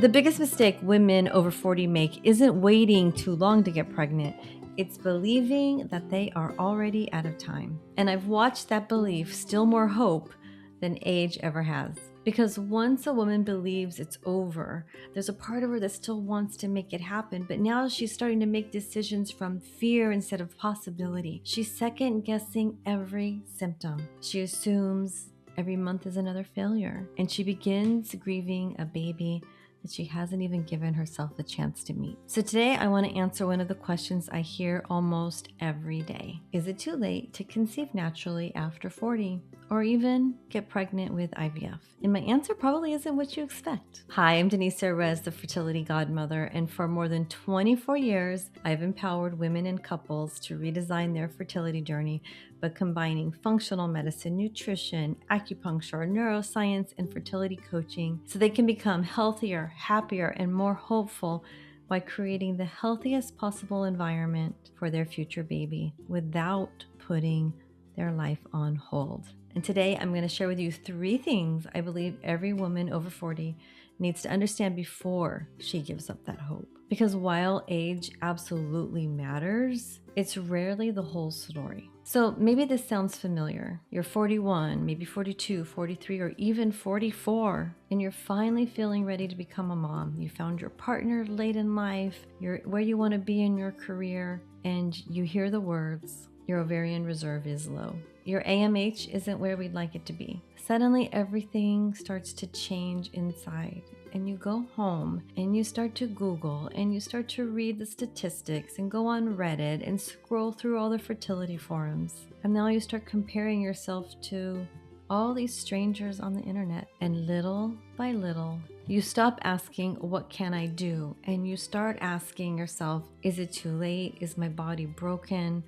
The biggest mistake women over 40 make isn't waiting too long to get pregnant. It's believing that they are already out of time. And I've watched that belief steal more hope than age ever has. Because once a woman believes it's over, there's a part of her that still wants to make it happen, but now she's starting to make decisions from fear instead of possibility. She's second guessing every symptom. She assumes every month is another failure, and she begins grieving a baby that she hasn't even given herself a chance to meet. So today I want to answer one of the questions I hear almost every day. Is it too late to conceive naturally after 40 or even get pregnant with IVF? And my answer probably isn't what you expect. Hi, I'm Denise, the fertility godmother, and for more than 24 years, I've empowered women and couples to redesign their fertility journey by combining functional medicine, nutrition, acupuncture, neuroscience, and fertility coaching so they can become healthier, happier, and more hopeful by creating the healthiest possible environment for their future baby without putting their life on hold. And today I'm going to share with you 3 things I believe every woman over 40 needs to understand before she gives up that hope. Because while age absolutely matters, it's rarely the whole story. So maybe this sounds familiar. You're 41, maybe 42, 43, or even 44, and you're finally feeling ready to become a mom. You found your partner late in life, you're where you want to be in your career, and you hear the words, your ovarian reserve is low. Your AMH isn't where we'd like it to be. Suddenly everything starts to change inside, and you go home and you start to Google and you start to read the statistics and go on Reddit and scroll through all the fertility forums. And now you start comparing yourself to all these strangers on the internet. And little by little, you stop asking, what can I do? And you start asking yourself, is it too late? Is my body broken?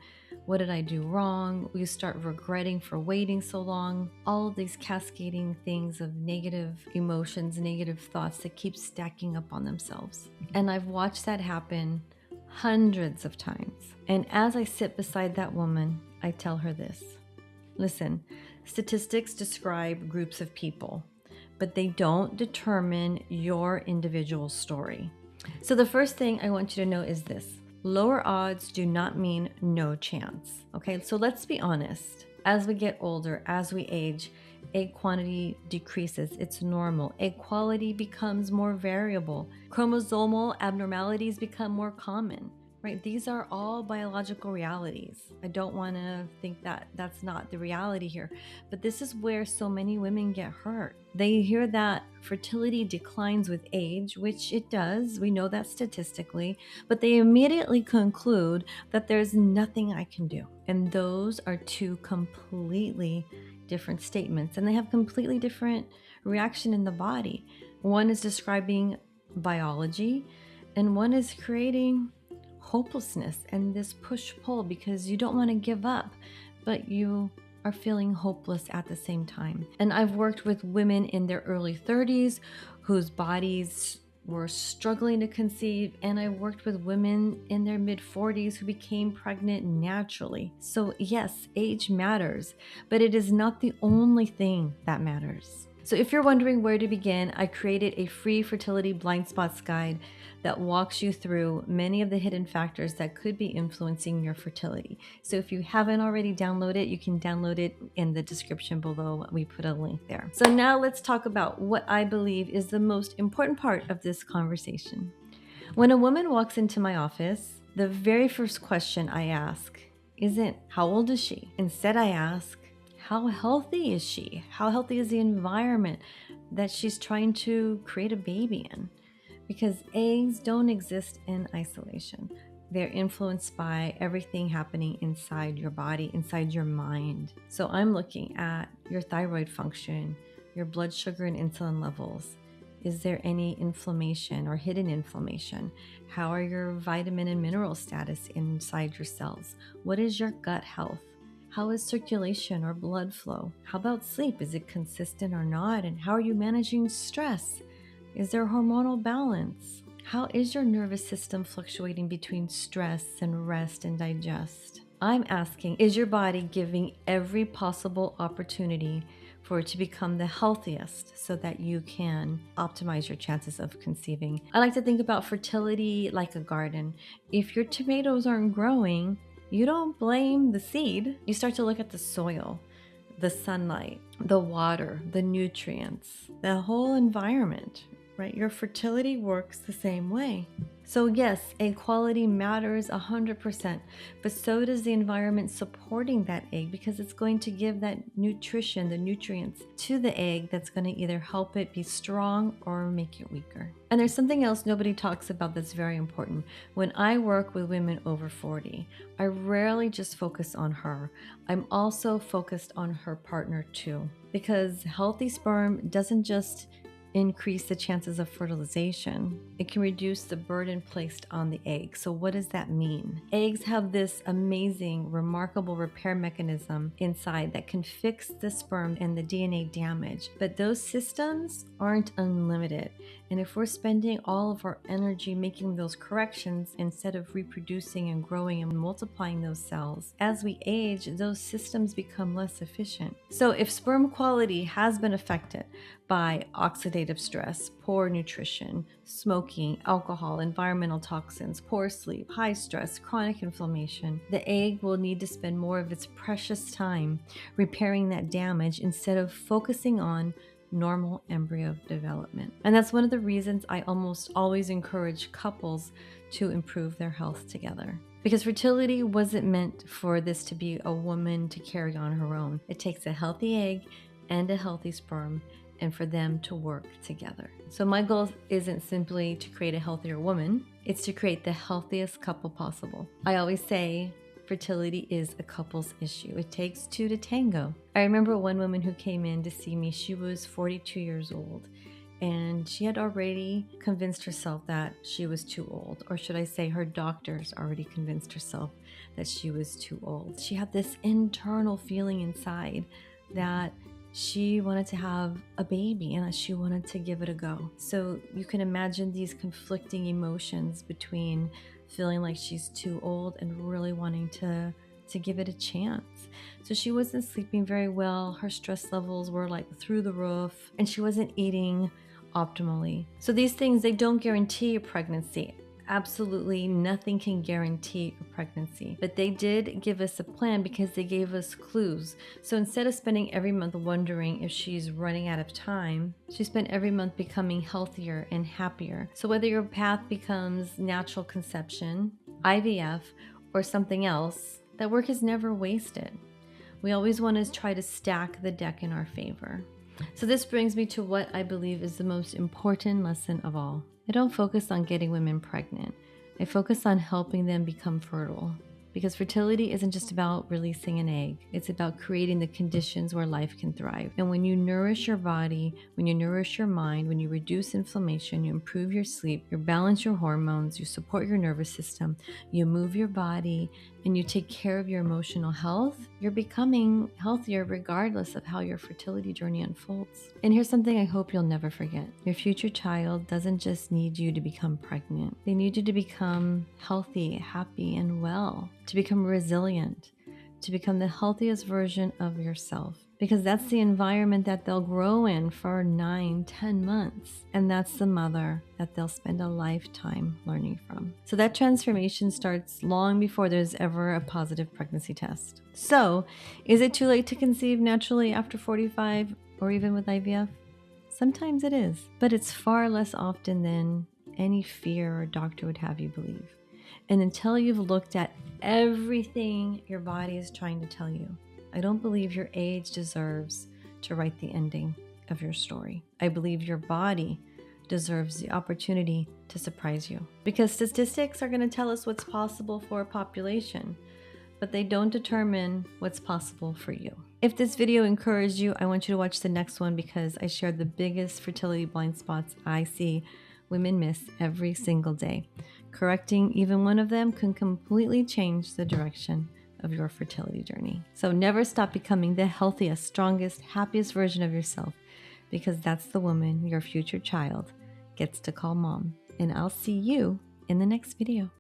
What did I do wrong? You start regretting for waiting so long. All of these cascading things of negative emotions, negative thoughts that keep stacking up on themselves. And I've watched that happen hundreds of times. And as I sit beside that woman, I tell her this. Listen, statistics describe groups of people, but they don't determine your individual story. So the first thing I want you to know is this. Lower odds do not mean no chance. Okay, so let's be honest. As we get older, as we age, egg quantity decreases. It's normal. Egg quality becomes more variable. Chromosomal abnormalities become more common. Right? These are all biological realities. I don't want to think that that's not the reality here, but this is where so many women get hurt. They hear that fertility declines with age, which it does. We know that statistically, but they immediately conclude that there's nothing I can do. And those are 2 completely different statements, and they have completely different reaction in the body. One is describing biology, and one is creating hopelessness and this push-pull because you don't want to give up, but you are feeling hopeless at the same time. And I've worked with women in their early 30s whose bodies were struggling to conceive, and I worked with women in their mid-40s who became pregnant naturally. So yes, age matters, but it is not the only thing that matters. So if you're wondering where to begin, I created a free Fertility Blind Spots guide that walks you through many of the hidden factors that could be influencing your fertility. So if you haven't already downloaded it, you can download it in the description below. We put a link there. So now let's talk about what I believe is the most important part of this conversation. When a woman walks into my office, the very first question I ask isn't, how old is she? Instead, I ask, how healthy is she? How healthy is the environment that she's trying to create a baby in? Because eggs don't exist in isolation. They're influenced by everything happening inside your body, inside your mind. So I'm looking at your thyroid function, your blood sugar and insulin levels. Is there any inflammation or hidden inflammation? How are your vitamin and mineral status inside your cells? What is your gut health? How is circulation or blood flow? How about sleep? Is it consistent or not? And how are you managing stress? Is there hormonal balance? How is your nervous system fluctuating between stress and rest and digest? I'm asking, is your body giving every possible opportunity for it to become the healthiest so that you can optimize your chances of conceiving. I like to think about fertility like a garden. If your tomatoes aren't growing, you don't blame the seed. You start to look at the soil, the sunlight, the water, the nutrients, the whole environment, right? Your fertility works the same way. So yes, egg quality matters 100%, but so does the environment supporting that egg, because it's going to give that nutrition, the nutrients to the egg that's going to either help it be strong or make it weaker. And there's something else nobody talks about that's very important. When I work with women over 40, I rarely just focus on her. I'm also focused on her partner too, because healthy sperm doesn't just increase the chances of fertilization. It can reduce the burden placed on the egg. So what does that mean? Eggs have this amazing, remarkable repair mechanism inside that can fix the sperm and the DNA damage. But those systems aren't unlimited. And if we're spending all of our energy making those corrections instead of reproducing and growing and multiplying those cells, as we age, those systems become less efficient. So if sperm quality has been affected by oxidative stress, poor nutrition, smoking, alcohol, environmental toxins, poor sleep, high stress, chronic inflammation, the egg will need to spend more of its precious time repairing that damage instead of focusing on normal embryo development. And that's one of the reasons I almost always encourage couples to improve their health together. Because fertility wasn't meant for this to be a woman to carry on her own. It takes a healthy egg and a healthy sperm, and for them to work together. So my goal isn't simply to create a healthier woman, it's to create the healthiest couple possible. I always say fertility is a couple's issue. It takes two to tango. I remember one woman who came in to see me, she was 42 years old, and she had already convinced herself that she was too old, or should I say her doctors already convinced herself that she was too old. She had this internal feeling inside that she wanted to have a baby and that she wanted to give it a go. So you can imagine these conflicting emotions between feeling like she's too old and really wanting to give it a chance. So she wasn't sleeping very well. Her stress levels were like through the roof, and she wasn't eating optimally. So these things, they don't guarantee a pregnancy. Absolutely nothing can guarantee a pregnancy, but they did give us a plan because they gave us clues. So instead of spending every month wondering if she's running out of time, she spent every month becoming healthier and happier. So whether your path becomes natural conception, IVF, or something else, that work is never wasted. We always want to try to stack the deck in our favor. So this brings me to what I believe is the most important lesson of all. I don't focus on getting women pregnant. I focus on helping them become fertile. Because fertility isn't just about releasing an egg. It's about creating the conditions where life can thrive. And when you nourish your body, when you nourish your mind, when you reduce inflammation, you improve your sleep, you balance your hormones, you support your nervous system, you move your body, and you take care of your emotional health, you're becoming healthier regardless of how your fertility journey unfolds. And here's something I hope you'll never forget. Your future child doesn't just need you to become pregnant. They need you to become healthy, happy, and well, to become resilient, to become the healthiest version of yourself. Because that's the environment that they'll grow in for 9-10 months. And that's the mother that they'll spend a lifetime learning from. So that transformation starts long before there's ever a positive pregnancy test. So, is it too late to conceive naturally after 45 or even with IVF? Sometimes it is, but it's far less often than any fear or doctor would have you believe. And until you've looked at everything your body is trying to tell you, I don't believe your age deserves to write the ending of your story. I believe your body deserves the opportunity to surprise you. Because statistics are going to tell us what's possible for a population, but they don't determine what's possible for you. If this video encouraged you, I want you to watch the next one because I shared the biggest fertility blind spots I see women miss every single day. Correcting even one of them can completely change the direction of your fertility journey. So never stop becoming the healthiest, strongest, happiest version of yourself, because that's the woman your future child gets to call mom. And I'll see you in the next video.